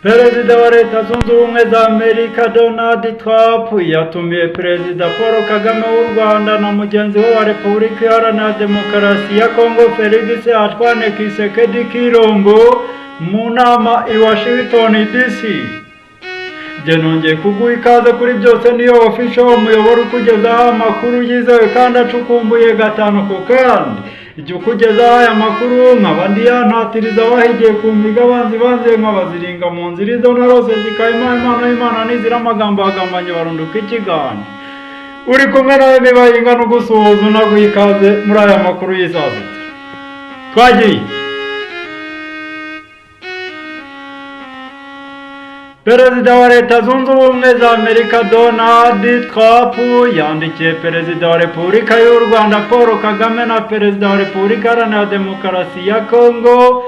Perezida wa Leta Zunze Ubumwe za Amerika Donald Trump yatumiye Perezida Paul Kagame w'u Rwanda na mugenzi we wa Repubulika Iharanira Demokarasi ya Kongo Felix Antoine Tshisekedi Tshilombo mu nama i Washington DC. Nongeye kuguha ikaze kuri byose niyo official umuyoboro ukugezaho amakuru yizewe kandi acukumbuye gatanu ku kandi. Ijya ukugezaho aya makuru nkaba ndiyantatiriza wahigiye ku migabanzi banze nk'abaziringa mu nzira izo narose zikayima imana y'Imana nizira amagambo agambanye barunduka ikigani. Uri kumwe nawe nibayinga no gusuhuza unaguha ikaze muri aya makuru y'isazitse. Twagiye. Perezida wa Leta Zunze Ubumwe za Amerika Donald Trump yandikiye Perezida wa Repubulika y'u Rwanda Paul Kagame na Perezida wa Repubulika Iharanira Demokarasi ya Kongo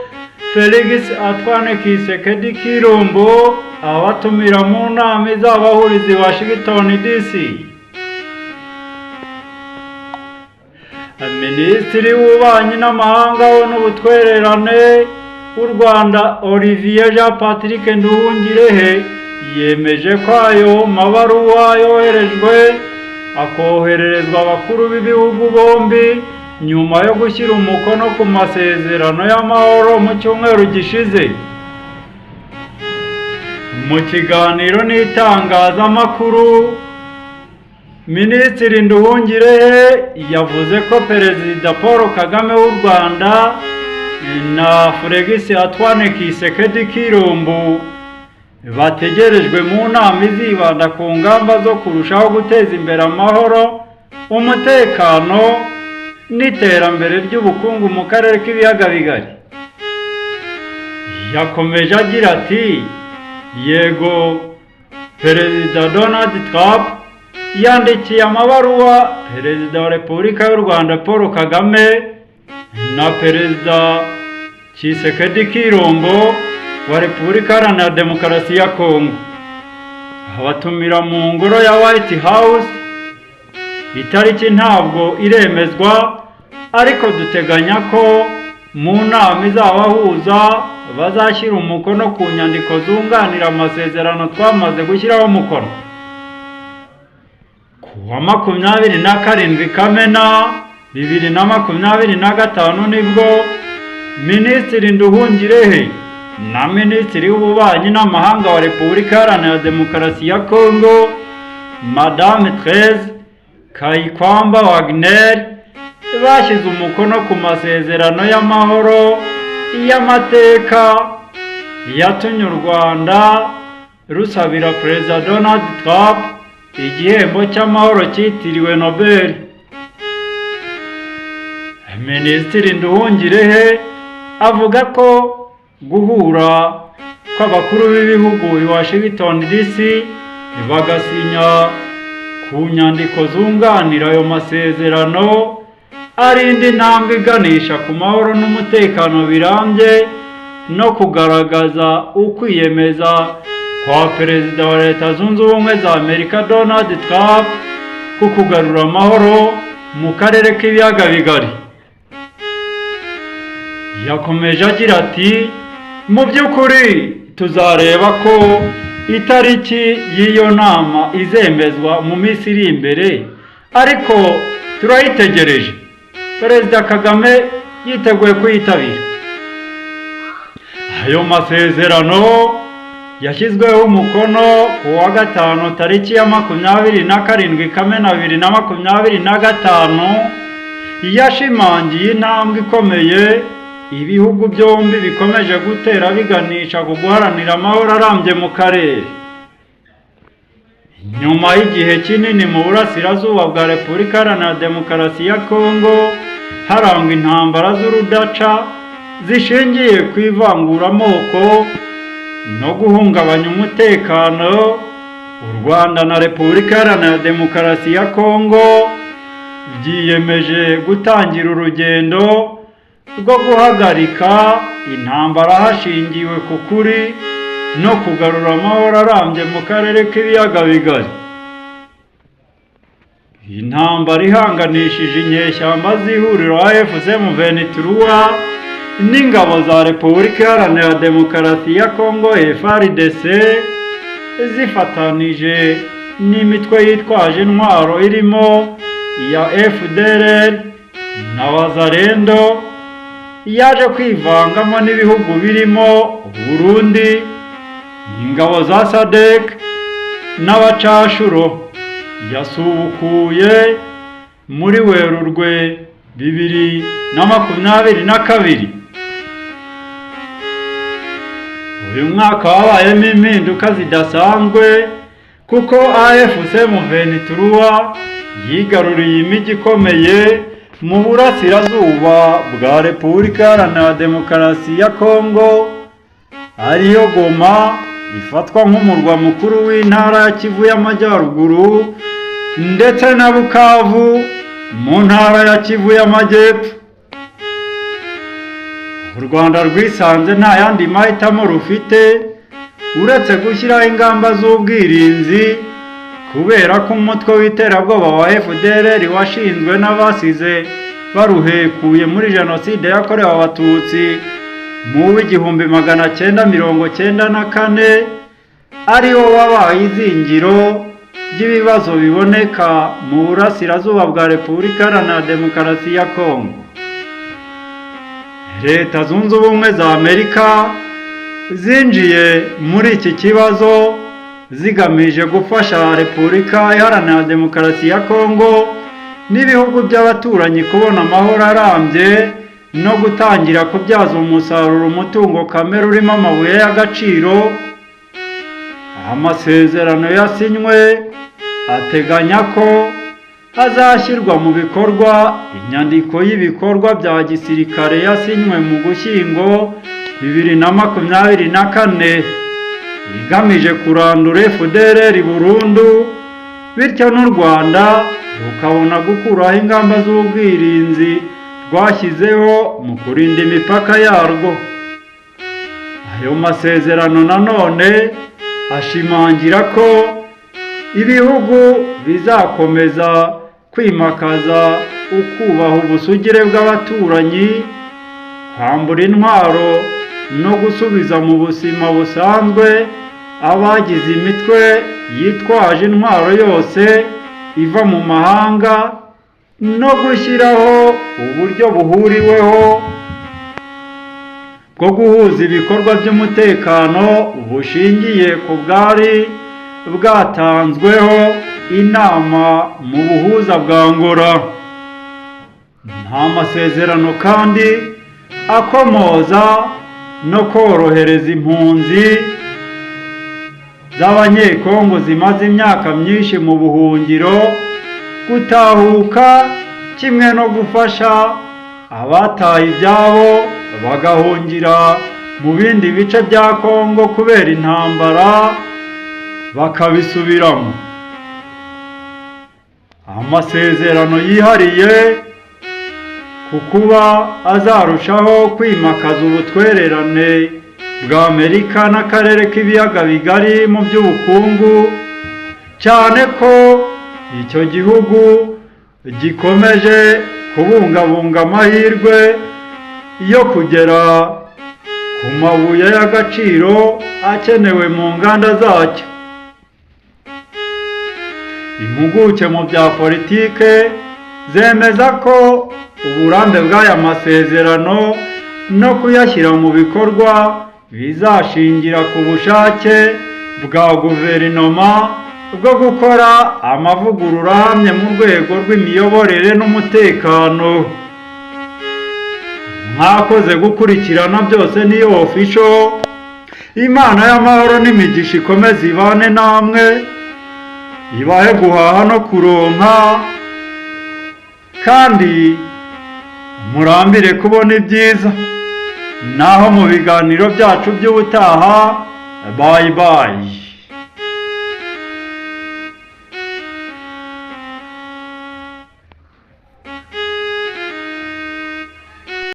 Felix Antoine Tshisekedi Tshilombo abatumira mu nama izabahuriza i Washington DC. Minisitiri w'Ububanyi n'Amahanga n'Ubutwererane u Rwanda Olivier Jean Patrick Nduhungirehe yemeje ko ayo mabaruwa yoherejwe akohererezwa abakuru b'ibihugu bombi nyuma yo gushyira umukono ku masezerano y'amahoro mu cyumweru gishize. Mu kiganiro n'itangazamakuru, Minisitiri Nduhungirehe yavuze ko Perezida Paul Kagame w'u Rwanda na Felix Antoine Tshisekedi Tshilombo bategerejwe mu nama izibanda ku ngamba zo kurushaho guteza imbere amahoro, umutekano n'iterambere ry'ubukungu mu karere k'ibiyaga bigari. Yakomeje agira ati, yego Perezida Donald Trump yandikiye amabaruwa Perezida wa Repubulika y'u Rwanda Paul Kagame na Perezida Tshisekedi Tshilombo wa Repubulika Iharanira Demokarasi ya Kongo abatumira mu ngoro ya White House. Itariki ntabwo iremezwa, ariko duteganya ko mu nama izabahuza bazashyira umukono ku nyandiko zunganira amasezerano twamaze gushyiraho umukono. Kuwa 27 Kamena 2025 nibwo Minisitiri Nduhungirehe na Minisitiri w'Ububanyi n'Amahanga wa Repubulika Iharanira Demokarasi ya Kongo Madame Therese Kayikwamba Wagner bashyize umukono ku masezerano y'amahoro y'amateka yatumye u Rwanda rusabira Perezida Donald Trump igihembo cy'amahoro cyitiriwe Nobel. Minisitiri Nduhungirehe avuga ko guhura kw'abakuru b'ibihugu i Washington DC bagasinya ku nyandiko zunganira ayo masezerano ari indi ntambwe iganisha ku mahoro n'umutekano birambye no kugaragaza ukwiyemeza kwa Perezida wa Leta Zunze Ubumwe za Amerika Donald Trump ku kugarura amahoro mu karere k'ibiyaga bigari. Yakomeje agira ati, mu by'ukuri tuzareba ko itariki y'iyo nama izemezwa mu minsi iri imbere, ariko turayitegereje. Perezida Kagame yiteguye kuyitabira. Ayo masezerano yashyizweho umukono ku wa gatanu tariki ya 27 Kamena 2025 yashimangiye intambwe ikomeye ibihugu byombi bikomeje gutera biganisha ku guharanira amahoro arambye mu karere. Nyuma y'igihe kinini mu burasirazuba bwa Repubulika Iharanira Demokarasi ya Kongo harangwa intambara z'urudaca zishingiye ku ivanguramoko no guhungabanya umutekano, u Rwanda na Repubulika Iharanira Demokarasi ya Kongo byiyemeje gutangira urugendo rwo guhagarika intambara hashingiwe ku kuri no kugarura amahoro arambye mu karere k'ibiyaga bigari. Intambara ihanganishije inyeshyamba z'ihuriro AFC M23 n'ingabo za Repubulika Iharanira Demokarasi ya Kongo FARDC zifatanije n'imitwe yitwaje intwaro irimo iya FDLR na Wazalendo yaje kwivangamo n'ibihugu birimo Burundi, ingabo za SADC n'abacashuro yasubukuye muri Werurwe 2022. Uyu mwaka wabayemo impinduka zidasanzwe kuko AFC M23 yigaruriye imijyi ikomeye mu burasirazuba bwa Repubulika Iharanira Demokarasi ya Kongo, ariyo Goma ifatwa nk'umurwa mukuru w'intara ya Kivu y'Amajyaruguru ndetse na Bukavu mu ntara ya Kivu y'Amajyepfo. U Rwanda rwisanze nta yandi mahitamo rufite uretse gushyiraho ingamba z'ubwirinzi kubera ko umutwe w'iterabwoba wa FDLR washinzwe n'abasize baruhekuye muri jenoside yakorewe abatutsi mu 1994 ariwo wabaye izingiro ry'ibibazo biboneka mu burasirazuba bwa Repubulika Iharanira Demokarasi ya Kongo. Leta Zunze Ubumwe za Amerika zinjiye muri iki kibazo zigamije gufasha Repubulika Iharanira Demokarasi ya Kongo n'ibihugu by'abaturanyi kubona amahoro arambye no gutangira kubyaza umusaruro umutungo kamere urimo amabuye y'agaciro. Amasezerano yasinywe ateganya ko hazashyirwa mu bikorwa inyandiko y'ibikorwa bya gisirikare yasinywe mu Gushyingo 2024 igamije kurandura FDLR burundu, bityo n'u Rwanda rukabona gukuraho ingamba z'ubwirinzi rwashyizeho mu kurinda imipaka yarwo. Ayo masezerano nanone ashimangira ko ibihugu bizakomeza kwimakaza ukubaha ubusugire bw'abaturanyi, kwambura intwaro no gusubiza mu buzima busanzwe abagize imitwe yitwaje intwaro yose iva mu mahanga, no gushyiraho uburyo buhuriweho bwo guhuza ibikorwa by'umutekano bushingiye ku bwari bwatanzweho inama mu buhuza bwa Angola. Nta masezerano kandi akomoza no korohereza impunzi z'Abanyekongo zimaze imyaka myinshi mu buhungiro gutahuka, kimwe no gufasha abataye ibyabo bagahungira mu bindi bice bya Kongo kubera intambara bakabisubiramo. Amasezerano yihariye ku kuba azarushaho kwimakaza ubutwererane bwa Amerika n'akarere k'ibiyaga bigari mu by'ubukungu, cyane ko icyo gihugu gikomeje kubungabunga amahirwe yo kugera ku mabuye y'agaciro akenewe mu nganda zacyo. Impuguke mu bya politike zemeza ko uburambe bw'aya masezerano no kuyashyira mu bikorwa bizashingira ku bushake bwa guverinoma bwo gukora amavugurura ahamye mu rwego rw'imiyoborere n'umutekano. Mwakoze gukurikirana byose niyo official. Imana y'amahoro n'imigisha ikomeze ibane namwe, ibahe guhaha no kuronka, kandi murambire kubona ibyiza. Naho mu biganiro byacu by'ubutaha, bye bye.